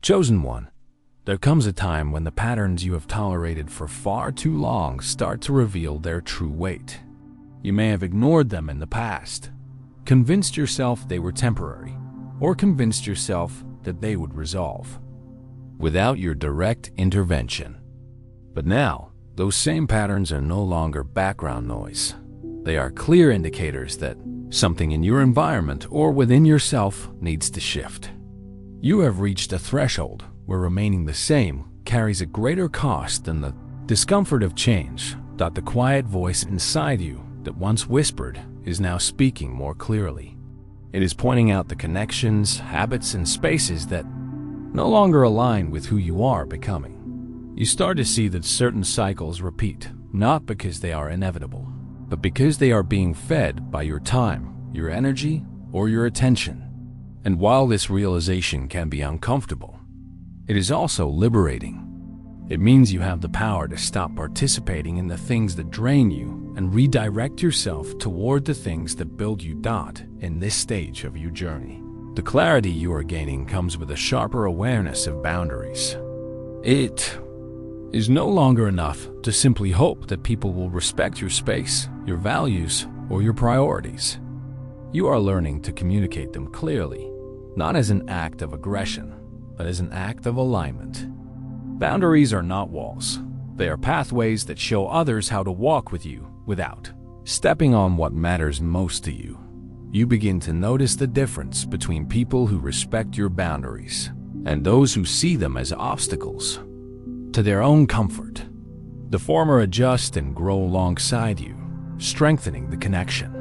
Chosen one, there comes a time when the patterns you have tolerated for far too long start to reveal their true weight. You may have ignored them in the past, convinced yourself they were temporary, or convinced yourself that they would resolve without your direct intervention. But now, those same patterns are no longer background noise. They are clear indicators that something in your environment or within yourself needs to shift. You have reached a threshold where remaining the same carries a greater cost than the discomfort of change. The quiet voice inside you that once whispered is now speaking more clearly. It is pointing out the connections, habits, and spaces that no longer align with who you are becoming. You start to see that certain cycles repeat, not because they are inevitable, but because they are being fed by your time, your energy, or your attention. And while this realization can be uncomfortable, it is also liberating. It means you have the power to stop participating in the things that drain you and redirect yourself toward the things that build you. In this stage of your journey, the clarity you are gaining comes with a sharper awareness of boundaries. It is no longer enough to simply hope that people will respect your space, your values, or your priorities. You are learning to communicate them clearly, not as an act of aggression, but as an act of alignment. Boundaries are not walls. They are pathways that show others how to walk with you without stepping on what matters most to you. You begin to notice the difference between people who respect your boundaries and those who see them as obstacles to their own comfort. The former adjust and grow alongside you, strengthening the connection.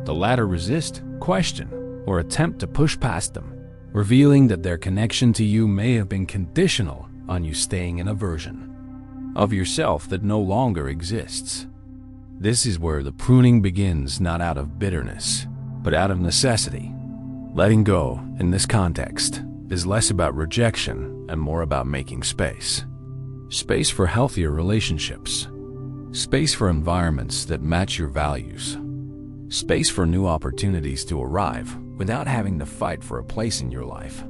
The latter resist, question, or attempt to push past them, revealing that their connection to you may have been conditional on you staying in a version of yourself that no longer exists. This is where the pruning begins, not out of bitterness, but out of necessity. Letting go, in this context, is less about rejection and more about making space. Space for healthier relationships. Space for environments that match your values. Space for new opportunities to arrive without having to fight for a place in your life.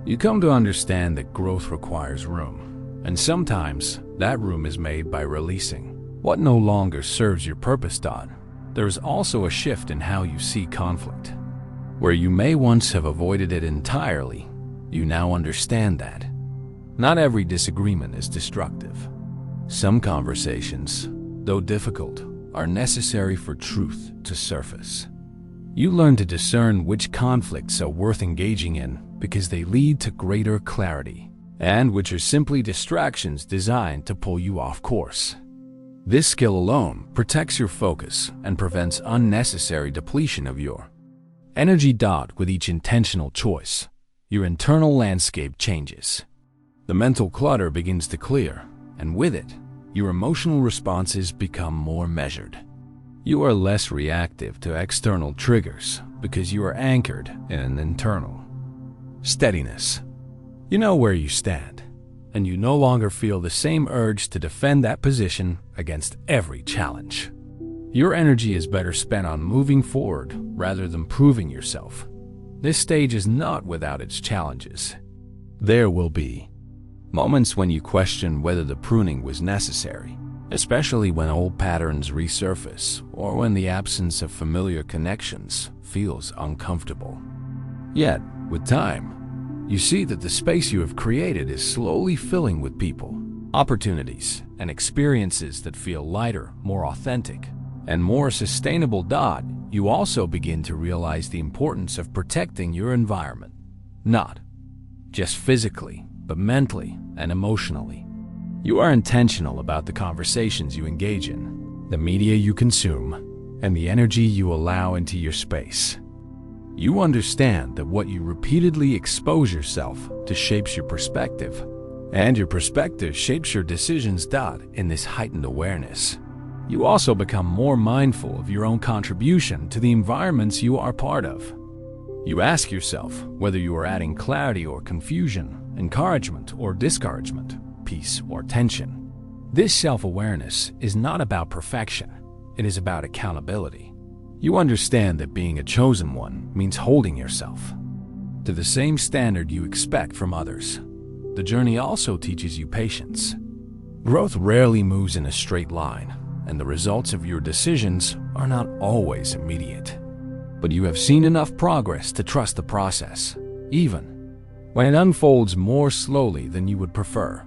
You come to understand that growth requires room, and sometimes that room is made by releasing what no longer serves your purpose. There is also a shift in how you see conflict. Where you may once have avoided it entirely, you now understand that not every disagreement is destructive. Some conversations, though difficult, are necessary for truth to surface. You learn to discern which conflicts are worth engaging in because they lead to greater clarity, and which are simply distractions designed to pull you off course. This skill alone protects your focus and prevents unnecessary depletion of your energy. With each intentional choice, your internal landscape changes. The mental clutter begins to clear, and with it, your emotional responses become more measured. You are less reactive to external triggers because you are anchored in an internal steadiness. You know where you stand, and you no longer feel the same urge to defend that position against every challenge. Your energy is better spent on moving forward rather than proving yourself. This stage is not without its challenges. There will be moments when you question whether the pruning was necessary, especially when old patterns resurface or when the absence of familiar connections feels uncomfortable. Yet, with time, you see that the space you have created is slowly filling with people, opportunities, and experiences that feel lighter, more authentic, and more sustainable. You also begin to realize the importance of protecting your environment, not just physically, but mentally and emotionally. You are intentional about the conversations you engage in, the media you consume, and the energy you allow into your space. You understand that what you repeatedly expose yourself to shapes your perspective, and your perspective shapes your decisions. In this heightened awareness, you also become more mindful of your own contribution to the environments you are part of. You ask yourself whether you are adding clarity or confusion, encouragement or discouragement, peace or tension. This self-awareness is not about perfection, it is about accountability. You understand that being a chosen one means holding yourself to the same standard you expect from others, the journey also teaches you patience. Growth rarely moves in a straight line, and the results of your decisions are not always immediate. But you have seen enough progress to trust the process, even when it unfolds more slowly than you would prefer.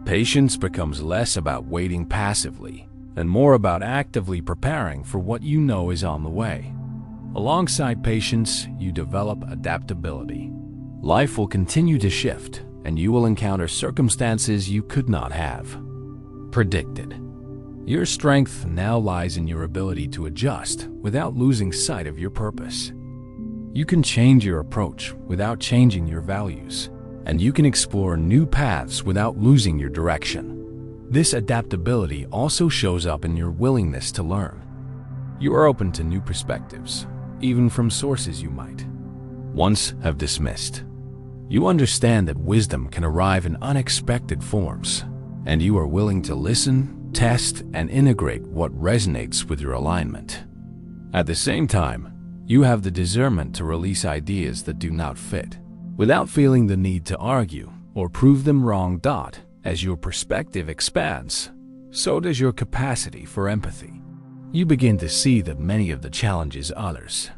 Patience becomes less about waiting passively and more about actively preparing for what you know is on the way. Alongside patience, you develop adaptability. Life will continue to shift, and you will encounter circumstances you could not have predicted. Your strength now lies in your ability to adjust without losing sight of your purpose. You can change your approach without changing your values, and you can explore new paths without losing your direction. This adaptability also shows up in your willingness to learn. You are open to new perspectives, even from sources you might once have dismissed. You understand that wisdom can arrive in unexpected forms, and you are willing to listen, test, and integrate what resonates with your alignment. At the same time, you have the discernment to release ideas that do not fit, without feeling the need to argue or prove them wrong. As your perspective expands, so does your capacity for empathy. You begin to see that many of the challenges others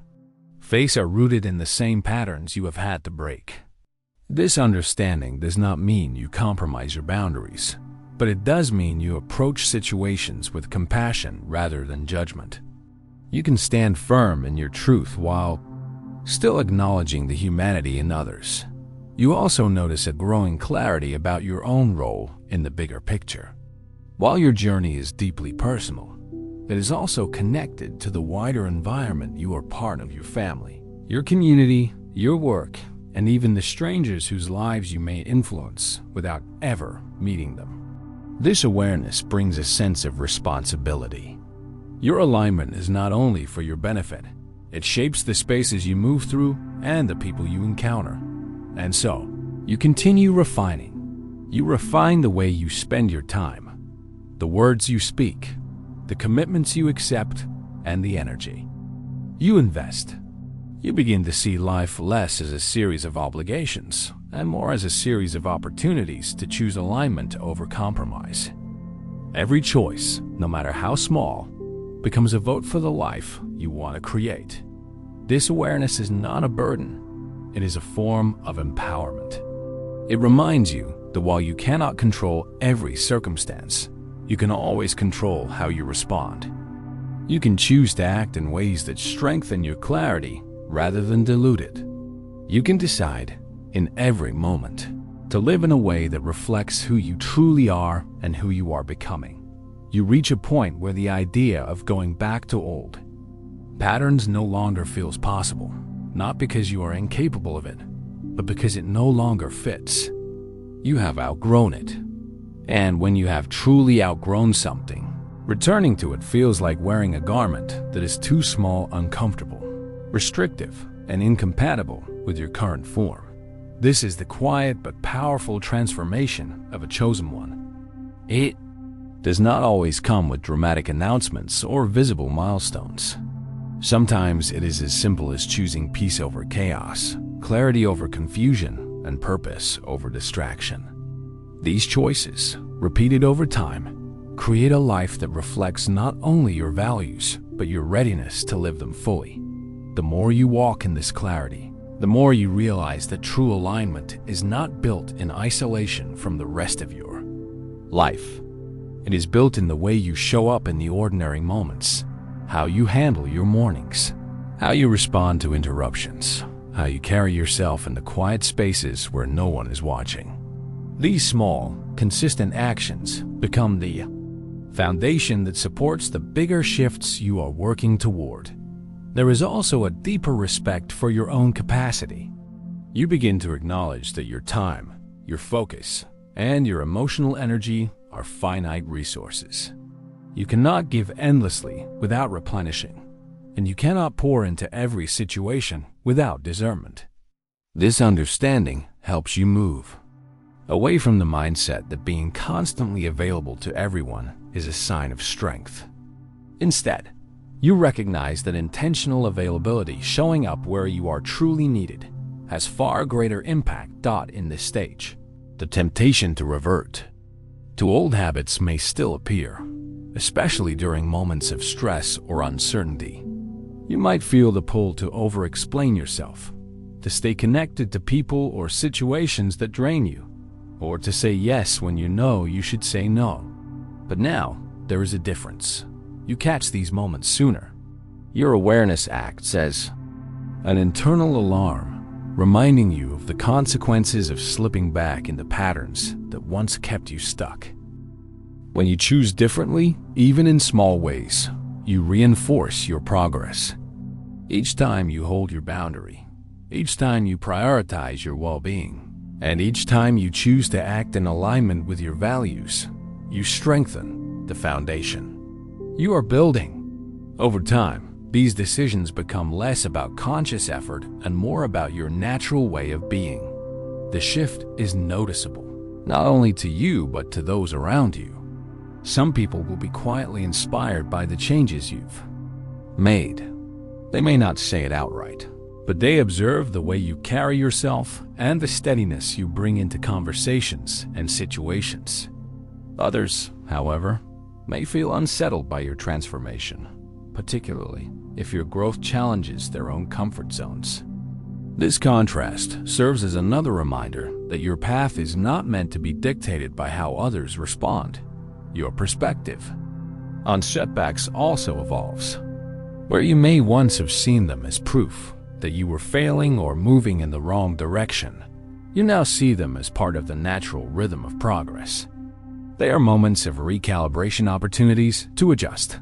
face are rooted in the same patterns you have had to break. This understanding does not mean you compromise your boundaries, but it does mean you approach situations with compassion rather than judgment. You can stand firm in your truth while still acknowledging the humanity in others. You also notice a growing clarity about your own role in the bigger picture. While your journey is deeply personal, it is also connected to the wider environment. You are part of your family, your community, your work, and even the strangers whose lives you may influence without ever meeting them. This awareness brings a sense of responsibility. Your alignment is not only for your benefit, it shapes the spaces you move through and the people you encounter. And so, you continue refining. You refine the way you spend your time, the words you speak, the commitments you accept, and the energy you invest. You begin to see life less as a series of obligations and more as a series of opportunities to choose alignment over compromise. Every choice, no matter how small, becomes a vote for the life you want to create. This awareness is not a burden. It is a form of empowerment. It reminds you that while you cannot control every circumstance, you can always control how you respond. You can choose to act in ways that strengthen your clarity rather than dilute it. You can decide, in every moment, to live in a way that reflects who you truly are and who you are becoming. You reach a point where the idea of going back to old patterns no longer feels possible, not because you are incapable of it, but because it no longer fits. You have outgrown it. And when you have truly outgrown something, returning to it feels like wearing a garment that is too small, uncomfortable, restrictive, and incompatible with your current form. This is the quiet but powerful transformation of a chosen one. It does not always come with dramatic announcements or visible milestones. Sometimes it is as simple as choosing peace over chaos, clarity over confusion, and purpose over distraction. These choices, repeated over time, create a life that reflects not only your values, but your readiness to live them fully. The more you walk in this clarity, the more you realize that true alignment is not built in isolation from the rest of your life. It is built in the way you show up in the ordinary moments, how you handle your mornings, how you respond to interruptions, how you carry yourself in the quiet spaces where no one is watching. These small, consistent actions become the foundation that supports the bigger shifts you are working toward. There is also a deeper respect for your own capacity. You begin to acknowledge that your time, your focus, and your emotional energy are finite resources. You cannot give endlessly without replenishing, and you cannot pour into every situation without discernment. This understanding helps you move away from the mindset that being constantly available to everyone is a sign of strength. Instead, you recognize that intentional availability, showing up where you are truly needed, has far greater impact. In this stage, The temptation to revert to old habits may still appear, especially during moments of stress or uncertainty. You might feel the pull to over-explain yourself, to stay connected to people or situations that drain you, or to say yes when you know you should say no. But now, there is a difference. You catch these moments sooner. Your awareness acts as an internal alarm, reminding you of the consequences of slipping back into patterns that once kept you stuck. When you choose differently, even in small ways, you reinforce your progress. Each time you hold your boundary, each time you prioritize your well-being, and each time you choose to act in alignment with your values, you strengthen the foundation you are building. Over time, these decisions become less about conscious effort and more about your natural way of being. The shift is noticeable, not only to you but to those around you. Some people will be quietly inspired by the changes you've made. They may not say it outright, but they observe the way you carry yourself and the steadiness you bring into conversations and situations. Others, however, may feel unsettled by your transformation, particularly if your growth challenges their own comfort zones. This contrast serves as another reminder that your path is not meant to be dictated by how others respond. Your perspective on setbacks also evolves. Where you may once have seen them as proof that you were failing or moving in the wrong direction, you now see them as part of the natural rhythm of progress. They are moments of recalibration, opportunities to adjust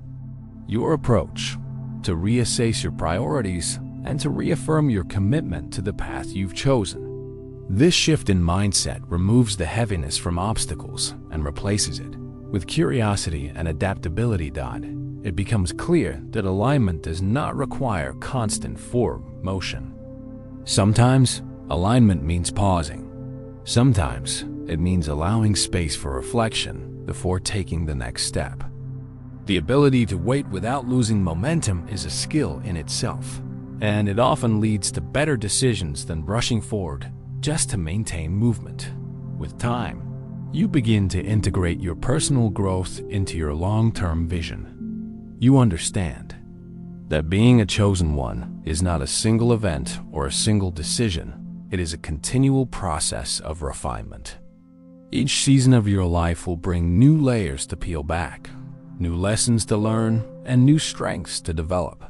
your approach, to reassess your priorities, and to reaffirm your commitment to the path you've chosen. This shift in mindset removes the heaviness from obstacles and replaces it with curiosity and adaptability. It becomes clear that alignment does not require constant forward motion. Sometimes, alignment means pausing. Sometimes, it means allowing space for reflection before taking the next step. The ability to wait without losing momentum is a skill in itself, and it often leads to better decisions than rushing forward just to maintain movement. With time, you begin to integrate your personal growth into your long-term vision. You understand that being a chosen one is not a single event or a single decision. It is a continual process of refinement. Each season of your life will bring new layers to peel back, new lessons to learn, and new strengths to develop.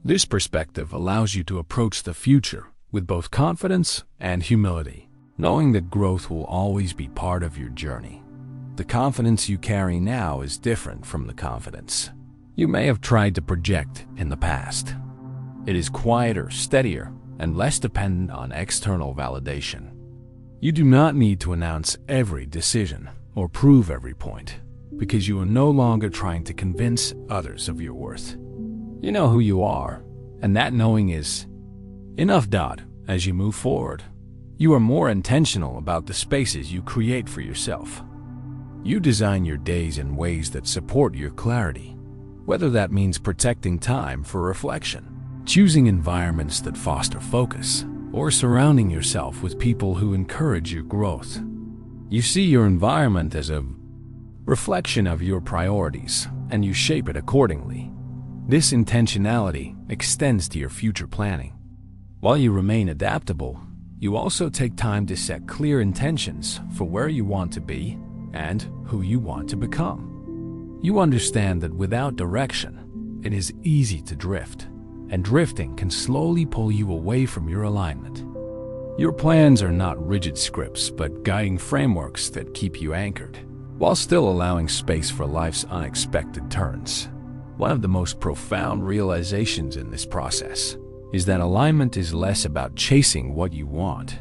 This perspective allows you to approach the future with both confidence and humility, knowing that growth will always be part of your journey. The confidence you carry now is different from the confidence you may have tried to project in the past. It is quieter, steadier, and less dependent on external validation. You do not need to announce every decision or prove every point, because you are no longer trying to convince others of your worth. You know who you are, and that knowing is enough. As you move forward, you are more intentional about the spaces you create for yourself. You design your days in ways that support your clarity, whether that means protecting time for reflection, choosing environments that foster focus, or surrounding yourself with people who encourage your growth. You see your environment as a reflection of your priorities, and you shape it accordingly. This intentionality extends to your future planning. While you remain adaptable, you also take time to set clear intentions for where you want to be and who you want to become. You understand that without direction, it is easy to drift, and drifting can slowly pull you away from your alignment. Your plans are not rigid scripts, but guiding frameworks that keep you anchored, while still allowing space for life's unexpected turns. One of the most profound realizations in this process is that alignment is less about chasing what you want,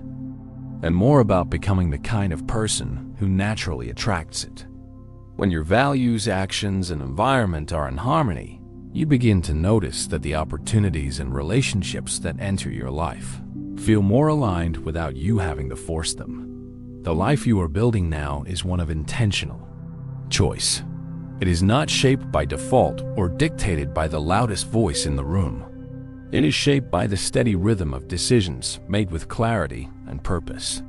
and more about becoming the kind of person who naturally attracts it. When your values, actions, and environment are in harmony, you begin to notice that the opportunities and relationships that enter your life feel more aligned without you having to force them. The life you are building now is one of intentional choice. It is not shaped by default or dictated by the loudest voice in the room. It is shaped by the steady rhythm of decisions made with clarity and purpose.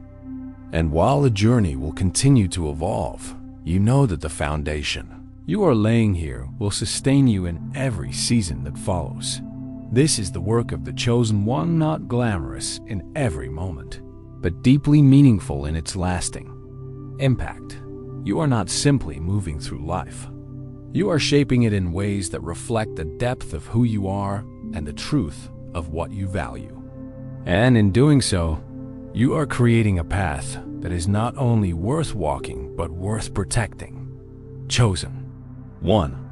And while the journey will continue to evolve, you know that the foundation you are laying here will sustain you in every season that follows. This is the work of the chosen one, not glamorous in every moment, but deeply meaningful in its lasting impact. You are not simply moving through life. You are shaping it in ways that reflect the depth of who you are and the truth of what you value. And in doing so, you are creating a path that is not only worth walking, but worth protecting. Chosen one.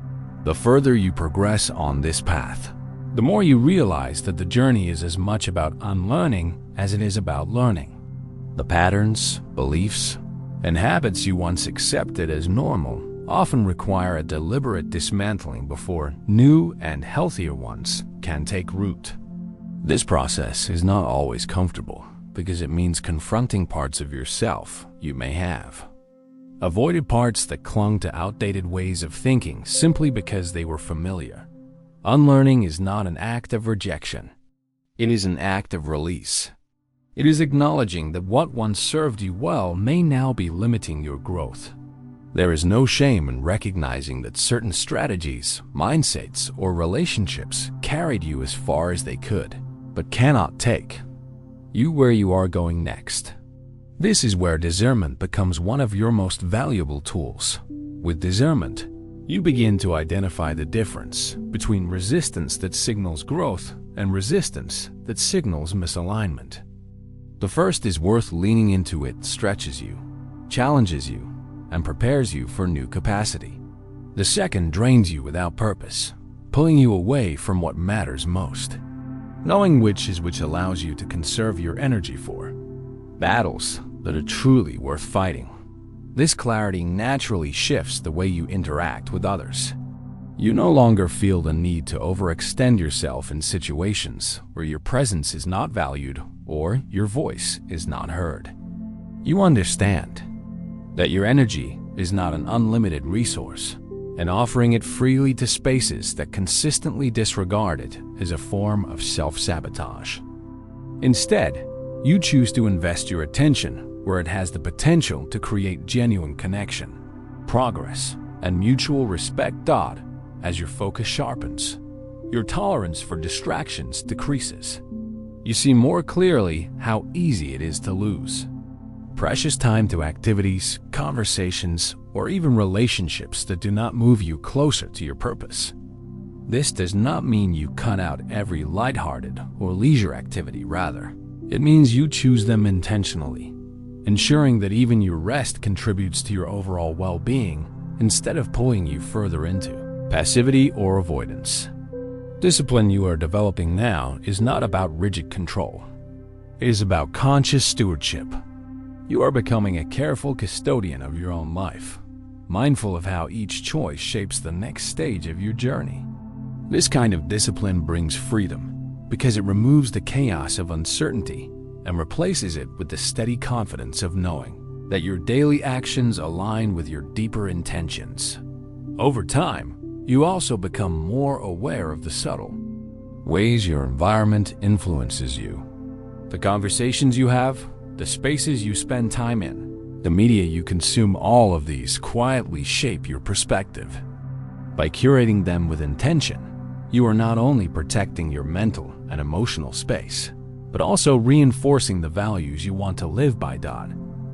The further you progress on this path, the more you realize that the journey is as much about unlearning as it is about learning. The patterns, beliefs, and habits you once accepted as normal often require a deliberate dismantling before new and healthier ones can take root. This process is not always comfortable because it means confronting parts of yourself you may have avoided, parts that clung to outdated ways of thinking simply because they were familiar. Unlearning is not an act of rejection. It is an act of release. It is acknowledging that what once served you well may now be limiting your growth. There is no shame in recognizing that certain strategies, mindsets, or relationships carried you as far as they could, but cannot take you where you are going next. This is where discernment becomes one of your most valuable tools. With discernment, you begin to identify the difference between resistance that signals growth and resistance that signals misalignment. The first is worth leaning into. It stretches you, challenges you, and prepares you for new capacity. The second drains you without purpose, pulling you away from what matters most. Knowing which allows you to conserve your energy for battles that are truly worth fighting. This clarity naturally shifts the way you interact with others. You no longer feel the need to overextend yourself in situations where your presence is not valued or your voice is not heard. You understand that your energy is not an unlimited resource, and offering it freely to spaces that consistently disregard it is a form of self-sabotage. Instead, you choose to invest your attention where it has the potential to create genuine connection, progress, and mutual respect. As your focus sharpens, your tolerance for distractions decreases. You see more clearly how easy it is to lose precious time to activities, conversations, or even relationships that do not move you closer to your purpose. This does not mean you cut out every lighthearted or leisure activity. Rather, it means you choose them intentionally, ensuring that even your rest contributes to your overall well-being instead of pulling you further into passivity or avoidance. Discipline you are developing now is not about rigid control. It is about conscious stewardship. You are becoming a careful custodian of your own life, mindful of how each choice shapes the next stage of your journey. This kind of discipline brings freedom because it removes the chaos of uncertainty and replaces it with the steady confidence of knowing that your daily actions align with your deeper intentions. Over time, you also become more aware of the subtle ways your environment influences you. The conversations you have, the spaces you spend time in, the media you consume, all of these quietly shape your perspective. By curating them with intention, you are not only protecting your mental and emotional space, but also reinforcing the values you want to live by.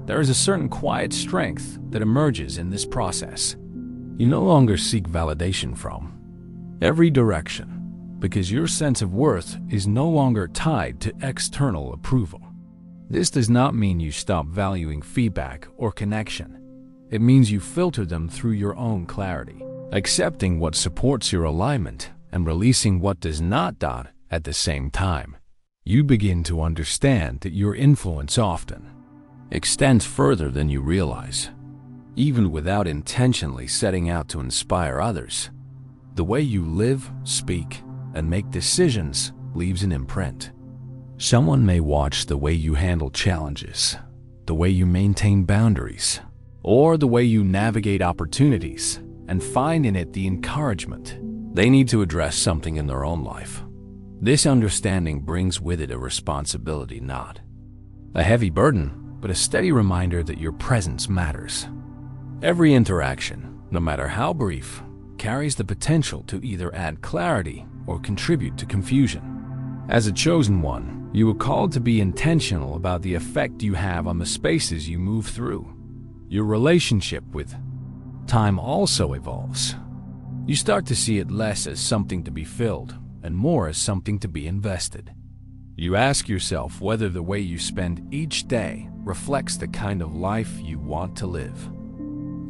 There is a certain quiet strength that emerges in this process. You no longer seek validation from every direction because your sense of worth is no longer tied to external approval. This does not mean you stop valuing feedback or connection. It means you filter them through your own clarity, accepting what supports your alignment and releasing what does not. At the same time, you begin to understand that your influence often extends further than you realize. Even without intentionally setting out to inspire others, the way you live, speak, and make decisions leaves an imprint. Someone may watch the way you handle challenges, the way you maintain boundaries, or the way you navigate opportunities, and find in it the encouragement they need to address something in their own life. This understanding brings with it a responsibility, not a heavy burden, but a steady reminder that your presence matters. Every interaction, no matter how brief, carries the potential to either add clarity or contribute to confusion. As a chosen one, you are called to be intentional about the effect you have on the spaces you move through. Your relationship with time also evolves. You start to see it less as something to be filled and more as something to be invested. You ask yourself whether the way you spend each day reflects the kind of life you want to live.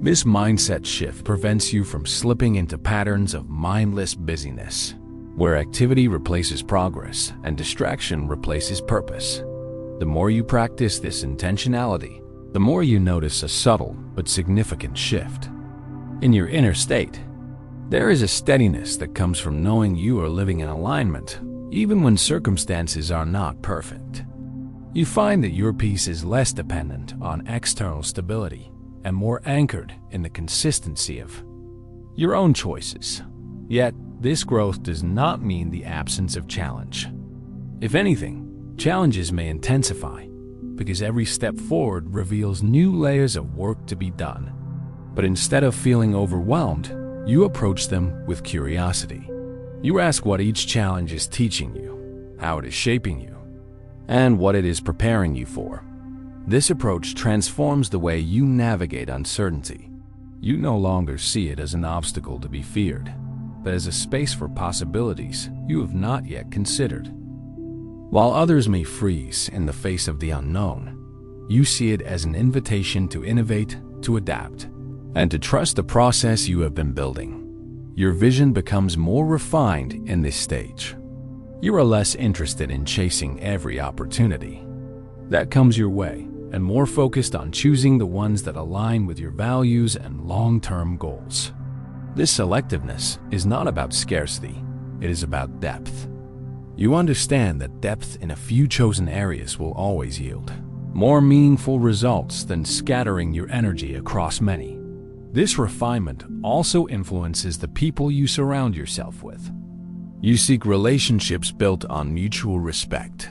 This mindset shift prevents you from slipping into patterns of mindless busyness, where activity replaces progress and distraction replaces purpose. The more you practice this intentionality, the more you notice a subtle but significant shift. In your inner state, there is a steadiness that comes from knowing you are living in alignment, even when circumstances are not perfect. You find that your peace is less dependent on external stability and more anchored in the consistency of your own choices. Yet, this growth does not mean the absence of challenge. If anything, challenges may intensify, because every step forward reveals new layers of work to be done. But instead of feeling overwhelmed, you approach them with curiosity. You ask what each challenge is teaching you, how it is shaping you, and what it is preparing you for. This approach transforms the way you navigate uncertainty. You no longer see it as an obstacle to be feared, but as a space for possibilities you have not yet considered. While others may freeze in the face of the unknown, you see it as an invitation to innovate, to adapt, and to trust the process you have been building. Your vision becomes more refined in this stage. You are less interested in chasing every opportunity that comes your way, and more focused on choosing the ones that align with your values and long-term goals. This selectiveness is not about scarcity, it is about depth. You understand that depth in a few chosen areas will always yield more meaningful results than scattering your energy across many. This refinement also influences the people you surround yourself with. You seek relationships built on mutual respect,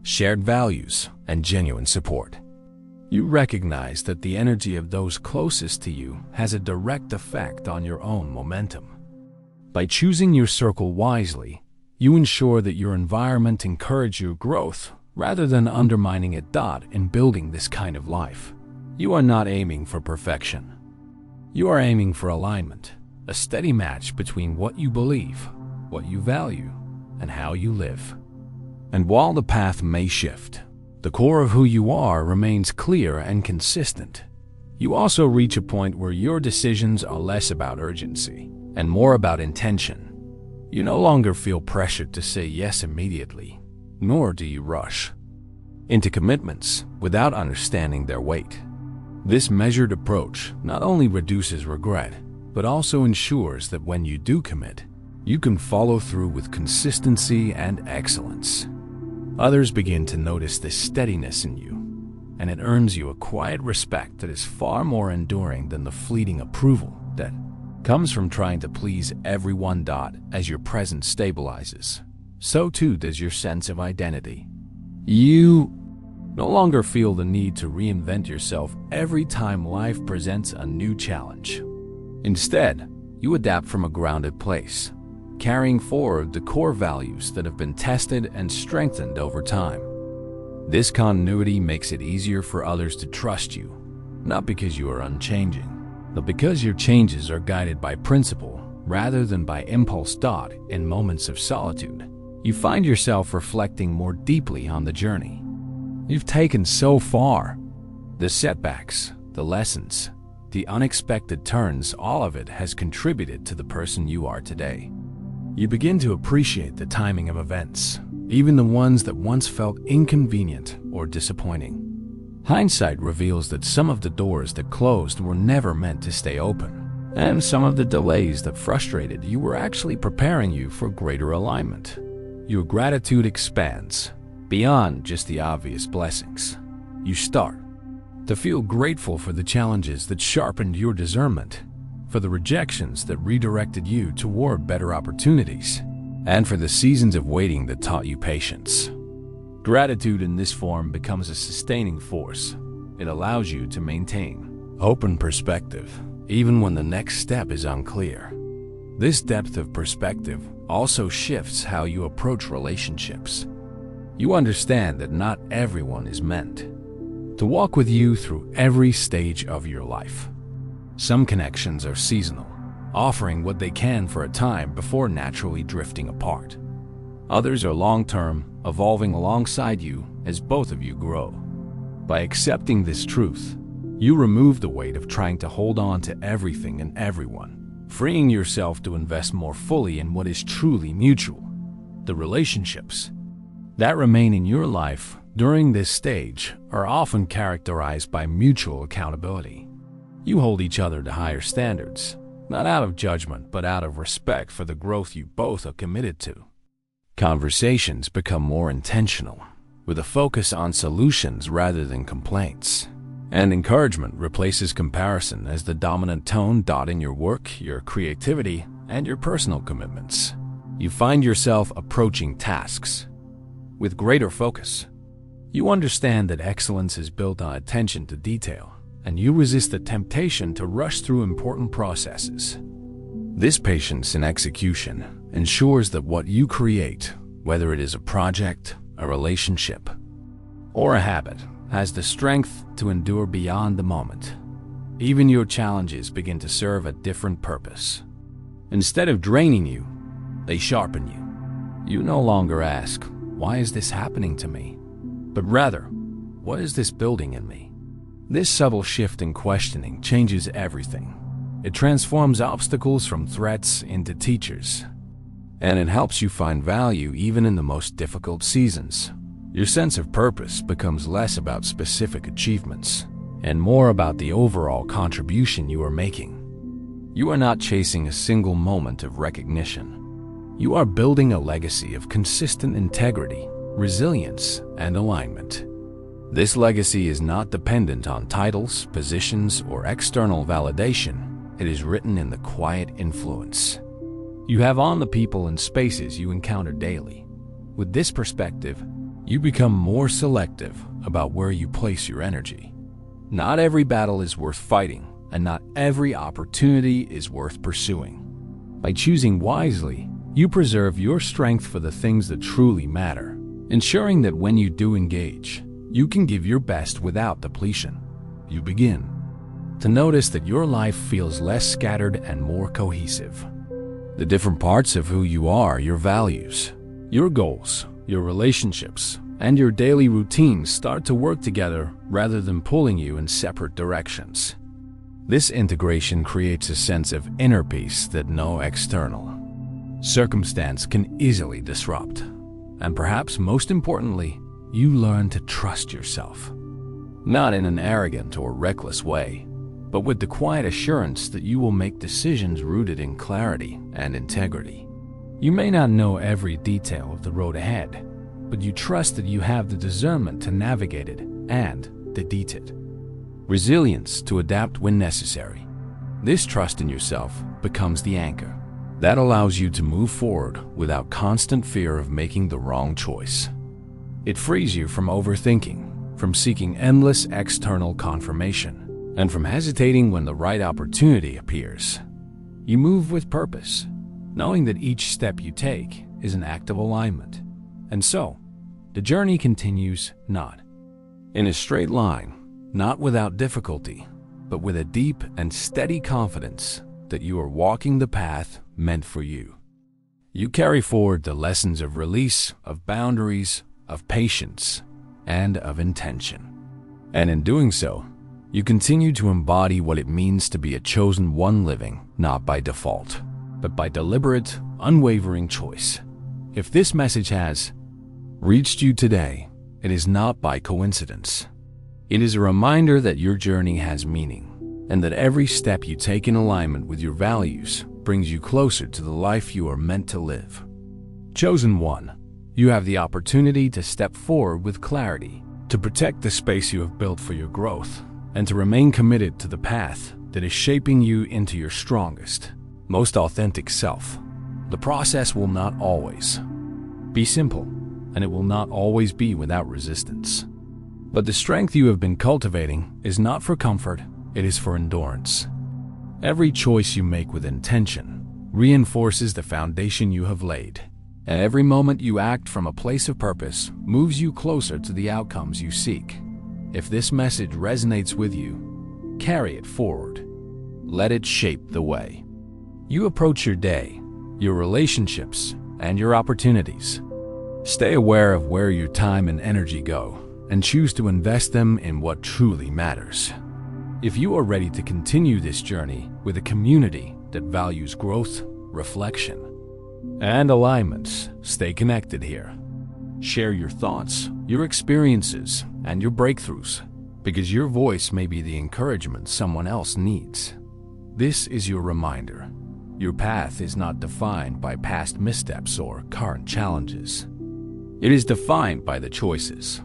shared values, and genuine support. You recognize that the energy of those closest to you has a direct effect on your own momentum. By choosing your circle wisely, you ensure that your environment encourages your growth rather than undermining it. In building this kind of life, you are not aiming for perfection. You are aiming for alignment, a steady match between what you believe, what you value, and how you live. And while the path may shift, the core of who you are remains clear and consistent. You also reach a point where your decisions are less about urgency and more about intention. You no longer feel pressured to say yes immediately, nor do you rush into commitments without understanding their weight. This measured approach not only reduces regret, but also ensures that when you do commit, you can follow through with consistency and excellence. Others begin to notice this steadiness in you, and it earns you a quiet respect that is far more enduring than the fleeting approval that comes from trying to please everyone. As your presence stabilizes, so too does your sense of identity. You no longer feel the need to reinvent yourself every time life presents a new challenge. Instead, you adapt from a grounded place, carrying forward the core values that have been tested and strengthened over time. This continuity makes it easier for others to trust you, not because you are unchanging, but because your changes are guided by principle rather than by impulse. In moments of solitude, you find yourself reflecting more deeply on the journey you've taken so far. The setbacks, the lessons, the unexpected turns, all of it has contributed to the person you are today. You begin to appreciate the timing of events, even the ones that once felt inconvenient or disappointing. Hindsight reveals that some of the doors that closed were never meant to stay open, and some of the delays that frustrated you were actually preparing you for greater alignment. Your gratitude expands beyond just the obvious blessings. You start to feel grateful for the challenges that sharpened your discernment, for the rejections that redirected you toward better opportunities, and for the seasons of waiting that taught you patience. Gratitude in this form becomes a sustaining force, it allows you to maintain open perspective, even when the next step is unclear. This depth of perspective also shifts how you approach relationships. You understand that not everyone is meant to walk with you through every stage of your life. Some connections are seasonal, offering what they can for a time before naturally drifting apart. Others are long-term, evolving alongside you as both of you grow. By accepting this truth, you remove the weight of trying to hold on to everything and everyone, freeing yourself to invest more fully in what is truly mutual, the relationships that remain in your life during this stage are often characterized by mutual accountability. You hold each other to higher standards, not out of judgment, but out of respect for the growth you both are committed to. Conversations become more intentional, with a focus on solutions rather than complaints. And encouragement replaces comparison as the dominant tone in your work, your creativity, and your personal commitments. You find yourself approaching tasks with greater focus. You understand that excellence is built on attention to detail, and you resist the temptation to rush through important processes. This patience in execution ensures that what you create, whether it is a project, a relationship, or a habit, has the strength to endure beyond the moment. Even your challenges begin to serve a different purpose. Instead of draining you, they sharpen you. You no longer ask, "Why is this happening to me?" but rather, "What is this building in me?" This subtle shift in questioning changes everything. It transforms obstacles from threats into teachers, and it helps you find value even in the most difficult seasons. Your sense of purpose becomes less about specific achievements and more about the overall contribution you are making. You are not chasing a single moment of recognition. You are building a legacy of consistent integrity, resilience, and alignment. This legacy is not dependent on titles, positions, or external validation. It is written in the quiet influence you have on the people and spaces you encounter daily. With this perspective, you become more selective about where you place your energy. Not every battle is worth fighting, and not every opportunity is worth pursuing. By choosing wisely, you preserve your strength for the things that truly matter, ensuring that when you do engage, you can give your best without depletion. You begin to notice that your life feels less scattered and more cohesive. The different parts of who you are, your values, your goals, your relationships, and your daily routines start to work together rather than pulling you in separate directions. This integration creates a sense of inner peace that no external circumstance can easily disrupt. And perhaps most importantly, you learn to trust yourself. Not in an arrogant or reckless way, but with the quiet assurance that you will make decisions rooted in clarity and integrity. You may not know every detail of the road ahead, but you trust that you have the discernment to navigate it and delete it. Resilience to adapt when necessary. This trust in yourself becomes the anchor that allows you to move forward without constant fear of making the wrong choice. It frees you from overthinking, from seeking endless external confirmation, and from hesitating when the right opportunity appears. You move with purpose, knowing that each step you take is an act of alignment. And so, the journey continues not in a straight line, not without difficulty, but with a deep and steady confidence that you are walking the path meant for you. You carry forward the lessons of release, of boundaries, of patience, and of intention. And in doing so, you continue to embody what it means to be a chosen one, living not by default, but by deliberate, unwavering choice. If this message has reached you today, it is not by coincidence. It is a reminder that your journey has meaning, and that every step you take in alignment with your values brings you closer to the life you are meant to live. Chosen one, you have the opportunity to step forward with clarity, to protect the space you have built for your growth, and to remain committed to the path that is shaping you into your strongest, most authentic self. The process will not always be simple, and it will not always be without resistance. But the strength you have been cultivating is not for comfort, it is for endurance. Every choice you make with intention reinforces the foundation you have laid, and every moment you act from a place of purpose moves you closer to the outcomes you seek. If this message resonates with you, carry it forward. Let it shape the way you approach your day, your relationships, and your opportunities. Stay aware of where your time and energy go, and choose to invest them in what truly matters. If you are ready to continue this journey with a community that values growth, reflection, and alignment, stay connected here. Share your thoughts, your experiences, and your breakthroughs, because your voice may be the encouragement someone else needs. This is your reminder. Your path is not defined by past missteps or current challenges. It is defined by the choices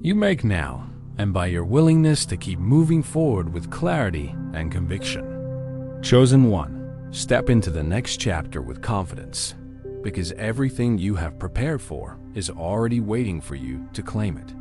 you make now, and by your willingness to keep moving forward with clarity and conviction. Chosen one, step into the next chapter with confidence, because everything you have prepared for is already waiting for you to claim it.